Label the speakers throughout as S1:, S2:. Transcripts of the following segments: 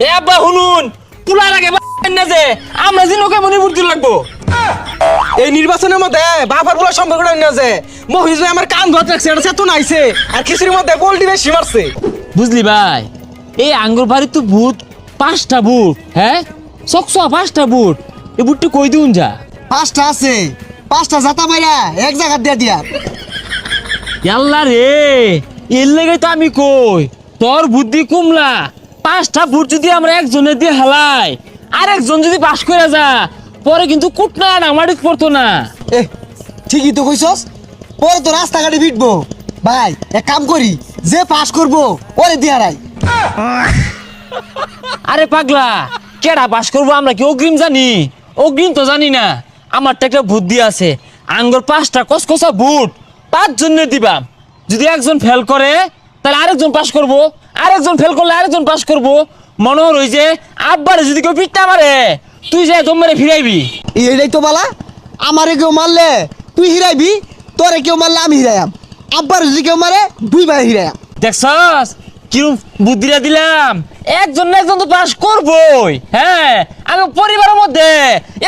S1: এ আব্বা শুনুন পুলার আগে না যে আমরা যে নৌকা মনে বুদ্ধি লাগবো
S2: এই নির্বাচনের মধ্যে বাবার বলার সম্পর্কটা না যে মহিজ ভাই আমার কান ধরে রাখছে এটা চেতন আইছে আর খিচুড়ির মধ্যে গোল্ডি বেশি মারছে।
S1: বুঝলি ভাই এই আঙ্গুর বাড়ি তো বুট 5টা বুট হ্যাঁ 5টা বুট এই বুটটা কই দিউন যা
S3: 5টা আছে 5টা জাতা মাইরা এক জায়গা দিয়ে দিয়া
S1: আল্লাহ রে এর লেগে তো আমি কই তোর বুদ্ধি কুমলা 5টা বুট যদি আমরা একজনের দিয়ে হালাই আর একজন যদি পাস করে যা পরে কিন্তু কুটনা না মাটিত পড়তো না।
S3: এ ঠিকই তো কইছস পরে তো রাস্তাঘাটে ভিড়বো ভাই এক কাম করি যে পাস করবো ওরে দিয়া রাই।
S1: আরে পাগলা কেডা পাস করবো আমরা কি অগ্রিম জানি? অগ্রিম তো জানি না। আমার তো একটা বুদ্ধি আছে আঙ্গুর 5টা কসকসা বুট 5 জন্য দিবাম। যদি একজন ফেল করে তাহলে আরেকজন পাস করবো, আরেকজন ফেল করলে আরেকজন পাস করবো। মনে হই যে আব্বারে যদি কেউ পিটটা মারে তুই যে জম্মারে ফিরাইবি।
S3: এইটাই তো বালা আমারে কেউ মারলে তুই হিরাইবি তোরে কেউ মারলে আমি হিরাইয়াম আব্বার যদি কেউ মারে 2 ভাই হিরাইয়াম।
S1: দেখছস কিরম বুদ্ধিটা দিলাম? একজন না একজন তো পাস করবই। হ্যাঁ আমি পরিবারের মধ্যে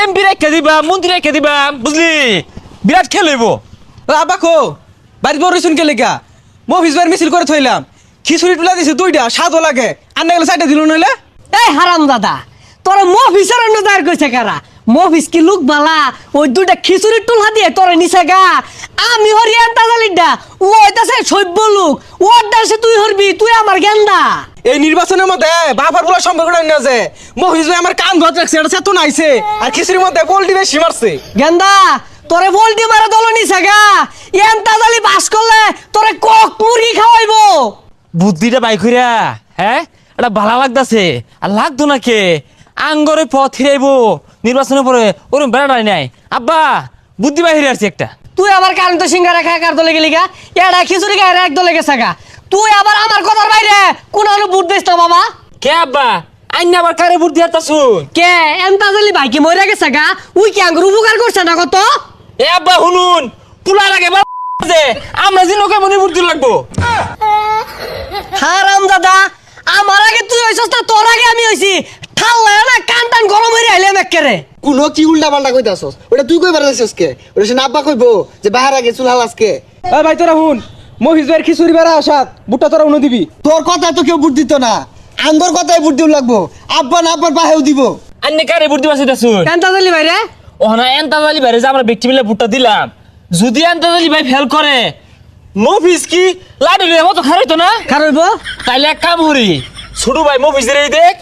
S1: এমপি রেখে দিবাম, মন্ত্রী রেখে দিবাম, বুঝলি? বিরাট খেলইব।
S2: আব্বা কো বাড়ি বড় শুন কে লেগা মহিজ ভাই মিছিল করে থইলাম খিচুড়ি টুলা দিছে 2টা স্বাদও লাগে আর না গেলে 4টা দিল নইলে।
S4: এই হারাম দাদা তোরা মফিসের অন্য দাঁড় কইছে কারা? মফিস কি লুক বালা ওই 2টা খিচুড়ির টুলহা দিয়ে তোরা নিছে গা। আমি হরিয়ান তাজালিডা ও হইতাছে সভ্য লোক ওর দাসে তুই হরবি তুই আমার গেন্দা।
S2: এই নির্বাচনের মধ্যে বাবার বলার সম্পর্কটা না যে মহিজ ভাই আমার কান ধরে রাখছে এটা চেতন আইছে আর খিচুড়ির মধ্যে গোল্ডি বেশি মারছে।
S4: গেন্দা তোরে বলটি মারা দল নিছে গা। ইয়ান তাজালি বাস করলে তোরে কক মুরগি খাওয়াইবো।
S1: বুদ্ধিটা বাই কইরা হ্যাঁ এটা ভালো লাগতাছে আর লাগতো না কে আঙ্গরে পথ হিরাইব নির্বাচনের পরে ওরম বেড়াটাই নাই। আব্বা বুদ্ধি বাহিরে আসছে একটা।
S4: তুই আবার কারণ তো সিঙ্গারা খায় কার দলে গেলি গা? এড়া খিচুড়ি খায় এক দলে গেছে গা। তুই আবার আমার কথার বাইরে কোন আলো বুট দিস না বাবা।
S1: কে আব্বা আইন আবার কারে বুদ্ধি হাতাছুন?
S4: কে এন্তাজলি ভাই কি মরে গেছে গা? উই কি আঙ্গুর উপকার করছে না কত?
S1: এ আব্বা শুনুন পুলার আগে যে আমরা যে নৌকা মনে বুদ্ধি লাগবো।
S4: হারাম দাদা আমার আগে তুই হইছস না তোর আগে আমি হইছি। ঠাল্লা না কান টান গরম হইরা আইলাম এক্কেরে।
S3: কোন কি উল্টা পাল্টা কইতাছস ওটা তুই কইবার যাইছস কে? ওটা সে আব্বা কইবো যে বাহার আগে চুল হালাস কে?
S2: এ ভাই তোরা হুন মহিজ ভাইয়ের খিচুড়ি বেড়া আসাত বুটটা তোরা উনো দিবি।
S3: তোর কথা তো কেউ বুট দিত না আঙ্গর কথাই বুট দিউ লাগবো আব্বা না আব্বার বাহেও দিব।
S1: আন্নে কারে বুদ্ধি বাঁচাইতাছুন?
S4: এন্তাজলি ভাই রে
S1: ওহনা এন্তাজালি বাইরে যে আমরা ব্যক্তি মিলে ভোটটা দিলাম যদি এন্তাজালি ভাই ফেল করে মফিস কি লাডি মতো খারাইতো না?
S4: খারাইব
S1: তাইলে এক কাম করি ছোট ভাই মফিসের এই দেখ